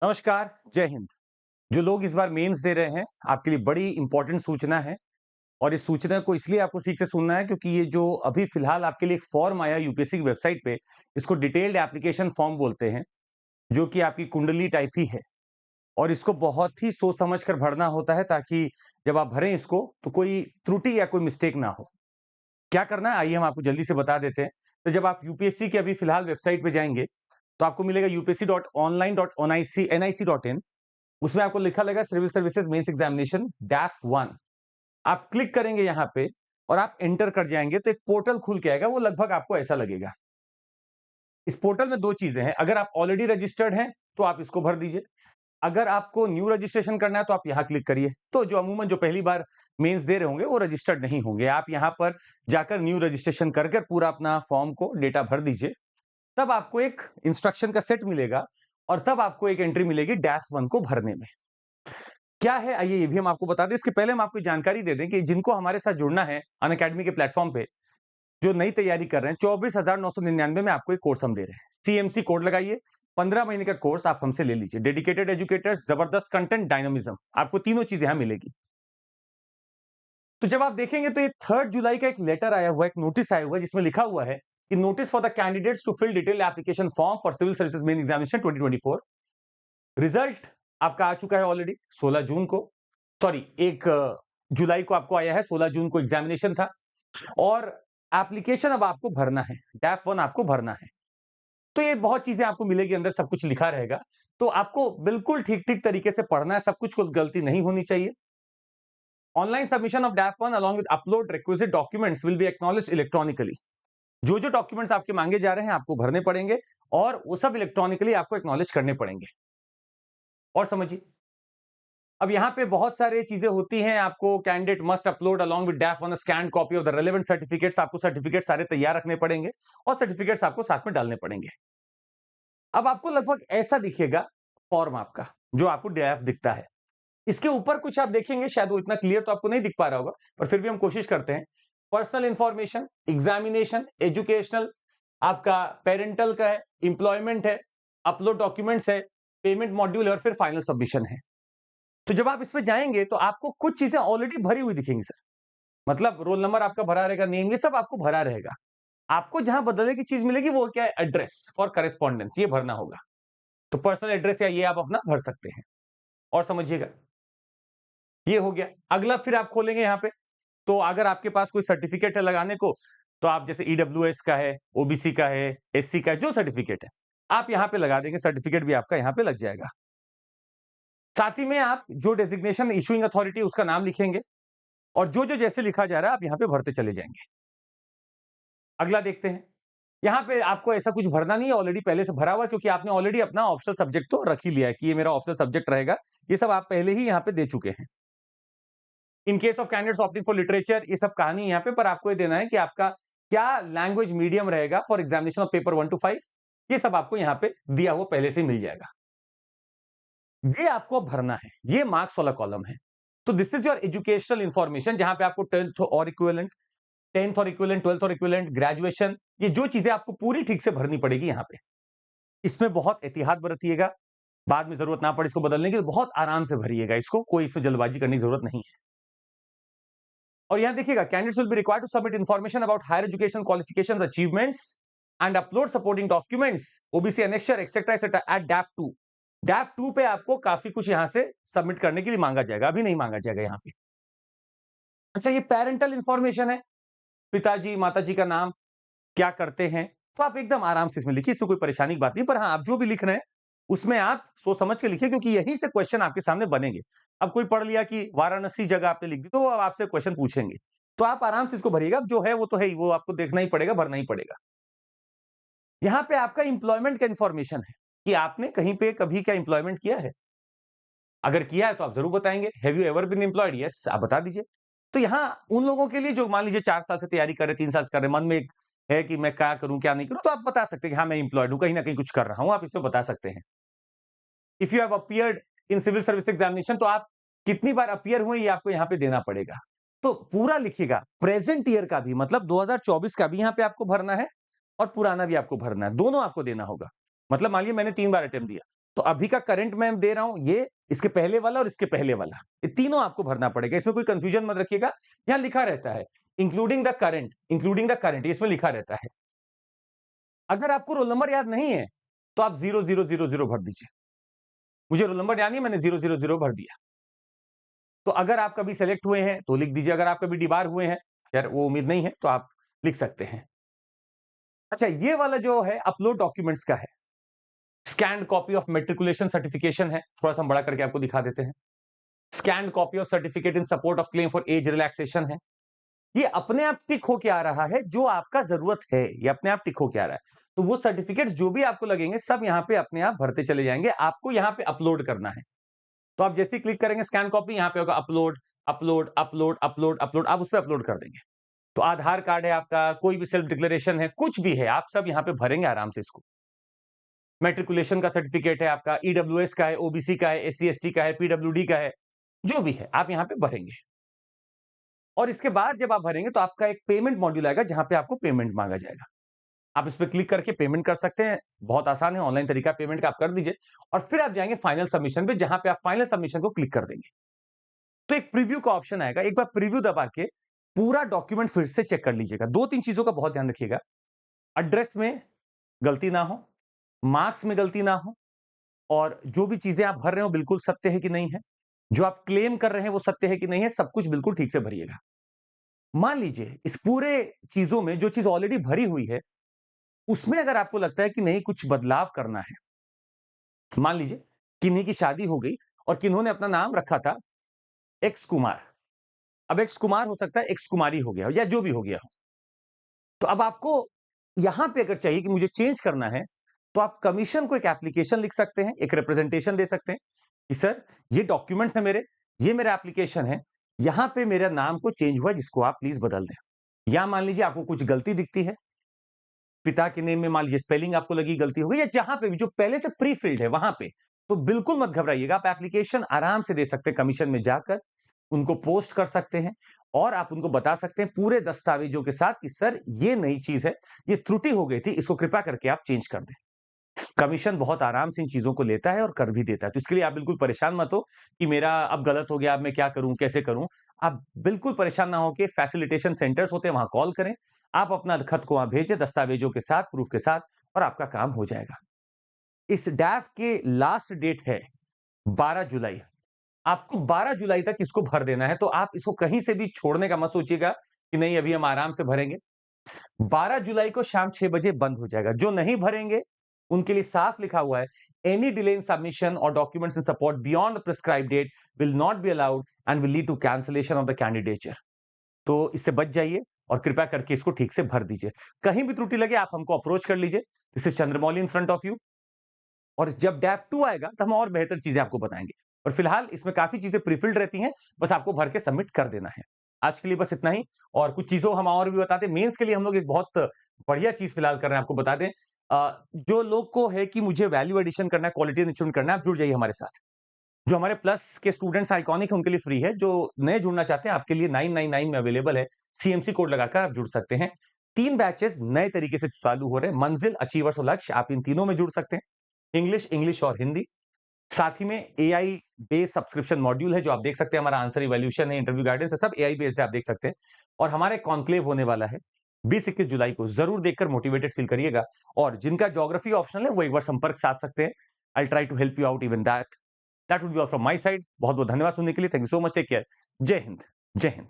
नमस्कार, जय हिंद। जो लोग इस बार मेंस दे रहे हैं, आपके लिए बड़ी इंपॉर्टेंट सूचना है और इस सूचना को इसलिए आपको ठीक से सुनना है क्योंकि ये जो अभी फिलहाल आपके लिए एक फॉर्म आया यूपीएससी की वेबसाइट पे, इसको डिटेल्ड एप्लीकेशन फॉर्म बोलते हैं, जो कि आपकी कुंडली टाइप ही है और इसको बहुत ही सोच समझ कर भरना होता है ताकि जब आप भरें इसको, तो कोई त्रुटि या कोई मिस्टेक ना हो। क्या करना है, आइए हम आपको जल्दी से बता देते हैं। तो जब आप यूपीएससी की अभी फिलहाल वेबसाइट पे जाएँगे, तो आपको मिलेगा upsc.online.nic.in। उसमें आपको लिखा लगेगा civil services mains examination DAF 1। आप क्लिक करेंगे यहाँ पे और आप एंटर कर जाएंगे तो एक पोर्टल खुल के आएगा, वो लगभग आपको ऐसा लगेगा। इस पोर्टल में दो चीजें हैं, अगर आप ऑलरेडी रजिस्टर्ड हैं तो आप इसको भर दीजिए, अगर आपको न्यू रजिस्ट्रेशन करना है तो आप यहाँ क्लिक करिए। तो जो अमूमन जो पहली बार मेंस दे रहे होंगे वो रजिस्टर्ड नहीं होंगे, आप यहाँ पर जाकर न्यू रजिस्ट्रेशन कर पूरा अपना फॉर्म को डेटा भर दीजिए। तब आपको एक इंस्ट्रक्शन का सेट मिलेगा और तब आपको एक एंट्री मिलेगी डैफ 1 को भरने में। क्या है, आइए ये भी हम आपको बता दें। इसके पहले हम आपको जानकारी दे दें कि जिनको हमारे साथ जुड़ना है अनअकैडमी के प्लेटफॉर्म पे, जो नई तैयारी कर रहे हैं, 24,999 में आपको एक कोर्स हम दे रहे हैं। सीएमसी कोड लगाइए, 15 महीने का कोर्स आप हमसे ले लीजिए। डेडिकेटेड एजुकेटर्स, जबरदस्त कंटेंट, डायनामिज्म, आपको तीनों चीजें यहां मिलेगी। तो जब आप देखेंगे तो ये 3 जुलाई का एक लेटर आया हुआ है, एक नोटिस आया हुआ है जिसमें लिखा हुआ है कि notice for the candidates to fill detail application form for civil services main examination 2024। Result आपका आ चुका है ऑलरेडी 16 जून को, सॉरी 1 जुलाई को आपको आया है, 16 जून को एग्जामिनेशन था और एप्लीकेशन अब आपको भरना है, डैफ 1 आपको भरना है। तो ये बहुत चीजें आपको मिलेगी, अंदर सब कुछ लिखा रहेगा, तो आपको बिल्कुल ठीक-ठीक तरीके से पढ़ना है, सब कुछ कोई गलती नहीं होनी चाहिए। Online submission of डैफ 1 along with upload requisite documents will be acknowledged electronically. जो-जो डॉक्यूमेंट्स आपके मांगे जा रहे हैं आपको भरने पड़ेंगे और वो सब इलेक्ट्रॉनिकली आपको एक्नॉलेज करने पड़ेंगे। और समझिए, अब यहाँ पे बहुत सारी चीजें होती हैं, आपको candidate must upload along with डैफ on a scanned copy of the relevant certificates, आपको सर्टिफिकेट सारे तैयार रखने पड़ेंगे और सर्टिफिकेट्स आपको साथ में डालने पड़ेंगे। अब आपको लगभग ऐसा दिखेगा फॉर्म आपका, जो आपको डैफ दिखता है। इसके ऊपर कुछ आप देखेंगे, शायद वो इतना क्लियर तो आपको नहीं दिख पा रहा होगा, पर फिर भी हम कोशिश करते हैं। पर्सनल इंफॉर्मेशन, एग्जामिनेशन, एजुकेशनल, आपका पेरेंटल का है, इंप्लॉयमेंट है, अपलोड डॉक्यूमेंट्स है, पेमेंट मॉड्यूल और फिर फाइनल सबमिशन है। तो जब आप इसमें जाएंगे तो आपको कुछ चीजें ऑलरेडी भरी हुई दिखेंगी सर, मतलब रोल नंबर आपका भरा रहेगा, नेम, ये सब आपको भरा रहेगा। आपको जहां बदलने की चीज मिलेगी वो क्या है, एड्रेस और करेस्पॉन्डेंस, ये भरना होगा। तो पर्सनल एड्रेस या ये आप अपना भर सकते हैं। और समझिएगा, ये हो गया। अगला फिर आप खोलेंगे यहाँ पे, तो अगर आपके पास कोई सर्टिफिकेट है लगाने को, तो आप जैसे ईडब्ल्यूएस का है, ओबीसी का है, एससी का है, जो सर्टिफिकेट है आप यहाँ पे लगा देंगे, सर्टिफिकेट भी आपका यहाँ पे लग जाएगा। साथ ही में आप जो डेजिग्नेशन इशूइंग अथॉरिटी उसका नाम लिखेंगे और जो जो जैसे लिखा जा रहा है आप यहाँ पे भरते चले जाएंगे। अगला देखते हैं। यहाँ पे आपको ऐसा कुछ भरना नहीं है, ऑलरेडी पहले से भरा हुआ है, क्योंकि आपने ऑलरेडी अपना ऑप्शनल सब्जेक्ट तो रख ही लिया है कि ये मेरा ऑप्शनल सब्जेक्ट रहेगा। ये सब आप पहले ही यहाँ पे दे चुके हैं। In case of candidates opting for literature, ये सब कहानी यहाँ पे, पर आपको ये देना है कि आपका क्या लैंग्वेज मीडियम रहेगा for examination of paper 1 to 5। ये सब आपको यहाँ पे दिया हुआ पहले से ही मिल जाएगा। ये आपको भरना है, ये मार्क्स वाला कॉलम है। तो this is your educational information, जहां पे आपको 10th और इक्विवेलेंट, 10th और इक्विवेलेंट, 12th और इक्विवेलेंट, ग्रेजुएशन, ये जो चीजें आपको पूरी ठीक से भरनी पड़ेगी यहाँ पे। इसमें बहुत एहतियात बरतिएगा, बाद में जरूरत ना पड़े इसको बदलने की, तो बहुत आराम से भरिएगा इसको, कोई इसमें जल्दबाजी करने की जरूरत नहीं है। और यहां देखिएगा, candidates will be required to submit information about higher education qualifications, achievements and upload supporting documents, OBC annexure etcetera etcetera at DAF 2। DAF 2 पे आपको काफी कुछ यहां से सबमिट करने के लिए मांगा जाएगा, अभी नहीं मांगा जाएगा यहाँ पे। अच्छा, ये पेरेंटल इंफॉर्मेशन है, पिताजी माताजी का नाम, क्या करते हैं, तो आप एकदम आराम से इसमें लिखिए, इसमें कोई परेशानी की बात नहीं। पर हाँ, आप जो भी लिख रहे हैं उसमें आप सोच समझ के लिखिए, क्योंकि यहीं से क्वेश्चन आपके सामने बनेंगे। अब कोई पढ़ लिया कि वाराणसी जगह आपने लिख दी, तो अब आपसे क्वेश्चन पूछेंगे, तो आप आराम से इसको भरिएगा। अब जो है वो तो है ही, वो आपको देखना ही पड़ेगा, भरना ही पड़ेगा। यहाँ पे आपका इंप्लॉयमेंट का इंफॉर्मेशन है कि आपने कहीं पे कभी क्या इंप्लॉयमेंट किया है, अगर किया है तो आप जरूर बताएंगे। Have you ever been employed, yes आप बता दीजिए। तो यहाँ उन लोगों के लिए जो मान लीजिए 4 साल से तैयारी कर रहे, 3 साल से कर रहे, मन में एक है कि मैं क्या करूं क्या नहीं करूं, तो आप बता सकते हैं कि हाँ मैं एम्प्लॉयड हूं, कहीं ना कहीं कुछ कर रहा हूं, आप इसमें बता सकते हैं। If you have appeared in civil service examination, तो आप कितनी बार अपीयर हुए ये आपको यहाँ पे देना पड़ेगा। तो पूरा लिखिएगा, प्रेजेंट ईयर का भी, मतलब 2024 का भी यहाँ पे आपको भरना है और पुराना भी आपको भरना है, दोनों आपको देना होगा। मतलब मान लीजिए मैंने 3 बार अटेम्प्ट दिया, तो अभी का करंट मैं दे रहा हूं, ये इसके पहले वाला और इसके पहले वाला, ये तीनों आपको भरना पड़ेगा। इसमें कोई कंफ्यूजन मत रखिएगा, यहां लिखा रहता है इंक्लूडिंग द करंट, इसमें लिखा रहता है। अगर आपको रोल नंबर याद नहीं है तो आप 0000 भर दीजिए। मुझे रोल नंबर याद नहीं, मैंने 000 भर दिया। तो अगर आप कभी सेलेक्ट हुए हैं तो लिख दीजिए, अगर आप कभी डिबार हुए हैं, यार वो उम्मीद नहीं है, तो आप लिख सकते हैं। अच्छा, ये वाला जो है अपलोड डॉक्यूमेंट्स का है। Scanned copy of matriculation certification है, थोड़ा सा हम बड़ा करके आपको दिखा देते हैं। Scanned copy of certificate in support of claim for age relaxation है। ये अपने आप टिक होके आ रहा है, जो आपका जरूरत है, ये अपने आप टिक होके आ रहा है। तो वो सर्टिफिकेट्स जो भी आपको लगेंगे सब यहां पे अपने आप भरते चले जाएंगे, आपको यहां पे अपलोड करना है। तो आप जैसे ही क्लिक करेंगे स्कैन कॉपी, यहां पे होगा upload upload upload upload upload, आप उस पर अपलोड कर देंगे। तो आधार कार्ड है आपका, कोई भी सेल्फ डिक्लेरेशन है, कुछ भी है, आप सब यहां पे भरेंगे आराम से इसको। मेट्रिकुलेशन का सर्टिफिकेट है आपका, ईडब्ल्यूएस का है, ओबीसी का है, एससी एसटी का है, पीडब्ल्यूडी का है, जो भी है आप यहां पे भरेंगे। और इसके बाद जब आप भरेंगे तो आपका एक पेमेंट मॉड्यूल आएगा जहां पे आपको पेमेंट मांगा जाएगा। आप इस पर क्लिक करके पेमेंट कर सकते हैं, बहुत आसान है, ऑनलाइन तरीका पेमेंट का, आप कर दीजिए। और फिर आप जाएंगे फाइनल सबमिशन पे, जहां पे आप फाइनल सबमिशन को क्लिक कर देंगे। तो एक प्रीव्यू का ऑप्शन आएगा, एक बार प्रीव्यू दबा के पूरा डॉक्यूमेंट फिर से चेक कर लीजिएगा। 2-3 चीजों का बहुत ध्यान रखिएगा, एड्रेस में गलती ना हो, मार्क्स में गलती ना हो, और जो भी चीजें आप भर रहे हो बिल्कुल सत्य है कि नहीं है, जो आप क्लेम कर रहे हैं वो सत्य है कि नहीं है, सब कुछ बिल्कुल ठीक से भरिएगा। मान लीजिए इस पूरे चीजों में जो चीज ऑलरेडी भरी हुई है, उसमें अगर आपको लगता है कि नहीं कुछ बदलाव करना है, मान लीजिए किन्हीं की शादी हो गई और किन्होंने अपना नाम रखा था एक्स कुमार, अब एक्स कुमार हो सकता है एक्स कुमारी हो गया हो, या जो भी हो गया हो। तो अब आपको यहां पे अगर चाहिए कि मुझे चेंज करना है, तो आप कमीशन को एक एप्लीकेशन लिख सकते हैं, एक रिप्रेजेंटेशन दे सकते हैं कि सर ये डॉक्यूमेंट्स है मेरे, ये मेरा एप्लीकेशन है, यहां पे मेरा नाम को चेंज हुआ, जिसको आप प्लीज बदल दें। या मान लीजिए आपको कुछ गलती दिखती है, पिता के नेम में मान लीजिए स्पेलिंग आपको लगी गलती हो गई, या जहां पे भी जो पहले से प्री फिल्ड है वहां पे, तो बिल्कुल मत घबराइएगा, आप एप्लीकेशन आराम से दे सकते हैं, कमीशन में जाकर उनको पोस्ट कर सकते हैं और आप उनको बता सकते हैं पूरे दस्तावेजों के साथ कि सर ये नई चीज है, ये त्रुटि हो गई थी, इसको कृपया करके आप चेंज कर दें। कमीशन बहुत आराम से इन चीजों को लेता है और कर भी देता है, तो इसके लिए आप बिल्कुल परेशान मत हो कि मेरा अब गलत हो गया, अब मैं क्या करूं, कैसे करूं। आप बिल्कुल परेशान ना होकर, फैसिलिटेशन सेंटर्स होते हैं वहां कॉल करें, आप अपना खत को वहां भेजें दस्तावेजों के साथ, प्रूफ के साथ, और आपका काम हो जाएगा। इस डैफ के लास्ट डेट है 12 जुलाई। आपको 12 जुलाई तक इसको भर देना है, तो आप इसको कहीं से भी छोड़ने का मत सोचिएगा कि नहीं अभी हम आराम से भरेंगे। 12 जुलाई को शाम 6 बजे बंद हो जाएगा। जो नहीं भरेंगे उनके लिए साफ लिखा हुआ है, एनी डिले इन सबमिशन और documents in support beyond the prescribed date will not be allowed and will lead to cancellation of the candidature. तो इससे बच जाइए और कृपया करके इसको ठीक से भर दीजिए। कहीं भी त्रुटि लगे आप हमको अप्रोच कर लीजिए। This is Chandramouli in front of you. और जब डैफ 2 आएगा तो हम और बेहतर चीजें आपको बताएंगे। और फिलहाल इसमें काफी चीजें प्रीफिल्ड रहती हैं, बस आपको भर के सबमिट कर देना है। आज के लिए बस इतना ही, और कुछ चीजों हम और भी बताते हैं। मेंस के लिए हम लोग एक बहुत बढ़िया चीज फिलहाल कर रहे हैं, आपको बता दें। जो लोग को है कि मुझे वैल्यू एडिशन करना है, क्वालिटी इंस्टीट्यूट करना है, आप जुड़ जाइए हमारे साथ। जो हमारे प्लस के स्टूडेंट्स आइकॉनिक है उनके लिए फ्री है, जो नए जुड़ना चाहते हैं आपके लिए 999 में अवेलेबल है, सीएमसी कोड लगाकर आप जुड़ सकते हैं। 3 बैचेस नए तरीके से चालू हो रहे हैं, मंजिल, अचीवर्स और लक्ष्य, आप इन तीनों में जुड़ सकते हैं। इंग्लिश और हिंदी, साथ ही में एआई बेस्ड सब्सक्रिप्शन मॉड्यूल है जो आप देख सकते हैं, हमारा आंसर इवैल्यूएशन है, इंटरव्यू गाइडेंस है, सब एआई बेस्ड है, आप देख सकते हैं। और हमारे कॉन्क्लेव होने वाला है 20-21 जुलाई को, जरूर देखकर मोटिवेटेड फील करिएगा। और जिनका ज्योग्राफी ऑप्शनल है वो एक बार संपर्क साध सकते हैं। I try to help you out even that would be all from my side. बहुत बहुत धन्यवाद सुनने के लिए, thank you so much, take care, जय हिंद, जय हिंद।